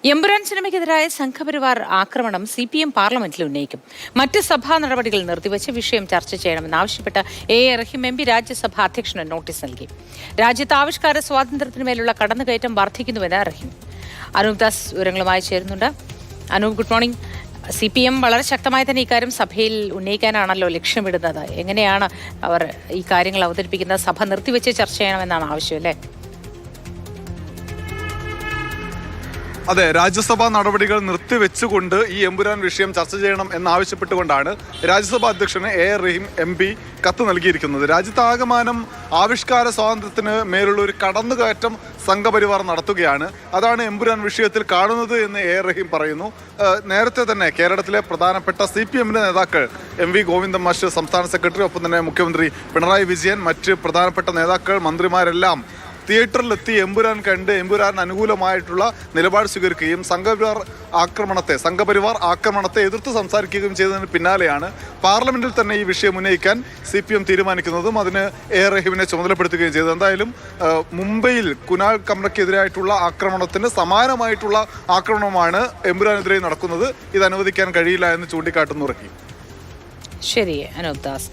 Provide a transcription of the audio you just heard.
എമ്പുരാൻ സിനിമയ്ക്കെതിരായ സംഘപരിവാർ ആക്രമണം CPM പാർലമെന്റിൽ ഉന്നയിക്കും. മറ്റ് സഭാ നടപടികൾ നിർത്തിവച്ച് വിഷയം ചർച്ച ചെയ്യണമെന്നാവശ്യപ്പെട്ട് റഹീം MP രാജ്യസഭാ അധ്യക്ഷന് നോട്ടീസ് നൽകി. രാജ്യത്ത് ആവിഷ്കാര സ്വാതന്ത്ര്യത്തിനുമേലുള്ള കടന്നുകയറ്റം വർദ്ധിക്കുന്നുവെന്ന് റഹീം. അനൂപ് ദാസ് വിവരങ്ങളുമായി ചേരുന്നുണ്ട്. Anoop, good morning. CPM വളരെ ശക്തമായി തന്നെ ഇക്കാര്യം സഭയിൽ ഉന്നയിക്കാനാണല്ലോ ലക്ഷ്യമിടുന്നത്. എങ്ങനെയാണ് അവർ ഈ കാര്യങ്ങൾ അവതരിപ്പിക്കുന്നത്? സഭ നിർത്തിവെച്ച് ചർച്ച ചെയ്യണമെന്നാണ് ആവശ്യം, അല്ലേ? അതെ, രാജ്യസഭാ നടപടികൾ നിർത്തിവെച്ചുകൊണ്ട് ഈ എമ്പുരാൻ വിഷയം ചർച്ച ചെയ്യണം എന്നാവശ്യപ്പെട്ടുകൊണ്ടാണ് രാജ്യസഭാ അധ്യക്ഷന് റഹീം MP കത്ത് നൽകിയിരിക്കുന്നത്. രാജ്യത്താകമാനം ആവിഷ്കാര സ്വാതന്ത്ര്യത്തിന് മേലുള്ള ഒരു കടന്നുകയറ്റം സംഘപരിവാർ നടത്തുകയാണ്. അതാണ് എമ്പുരാൻ വിഷയത്തിൽ കാണുന്നത് എന്ന് റഹീം പറയുന്നു. നേരത്തെ തന്നെ കേരളത്തിലെ പ്രധാനപ്പെട്ട CPM-ന്റെ നേതാക്കൾ MV ഗോവിന്ദൻ മാഷ്, സംസ്ഥാന സെക്രട്ടറി, ഒപ്പം തന്നെ മുഖ്യമന്ത്രി പിണറായി വിജയൻ, മറ്റ് പ്രധാനപ്പെട്ട നേതാക്കൾ, മന്ത്രിമാരെല്ലാം തിയേറ്ററിലെത്തി എമ്പുരാൻ കണ്ട് എമ്പുരാൻ അനുകൂലമായിട്ടുള്ള നിലപാട് സ്വീകരിക്കുകയും സംഘപരിവാർ ആക്രമണത്തെ എതിർത്ത് സംസാരിക്കുകയും ചെയ്തതിന് പിന്നാലെയാണ് പാർലമെന്റിൽ തന്നെ ഈ വിഷയം ഉന്നയിക്കാൻ CPM തീരുമാനിക്കുന്നതും അതിന് റഹീമിനെ ചുമതലപ്പെടുത്തുകയും ചെയ്തത്. എന്തായാലും മുംബൈയിൽ കുനാൽ കമ്രയ്ക്കെതിരായിട്ടുള്ള ആക്രമണത്തിന് സമാനമായിട്ടുള്ള ആക്രമണമാണ് എമ്പുരാനെതിരെ നടക്കുന്നത്. ഇത് അനുവദിക്കാൻ കഴിയില്ല എന്ന് ചൂണ്ടിക്കാട്ടുന്നു റഹീം. ശരി, അനൂപ് ദാസ്.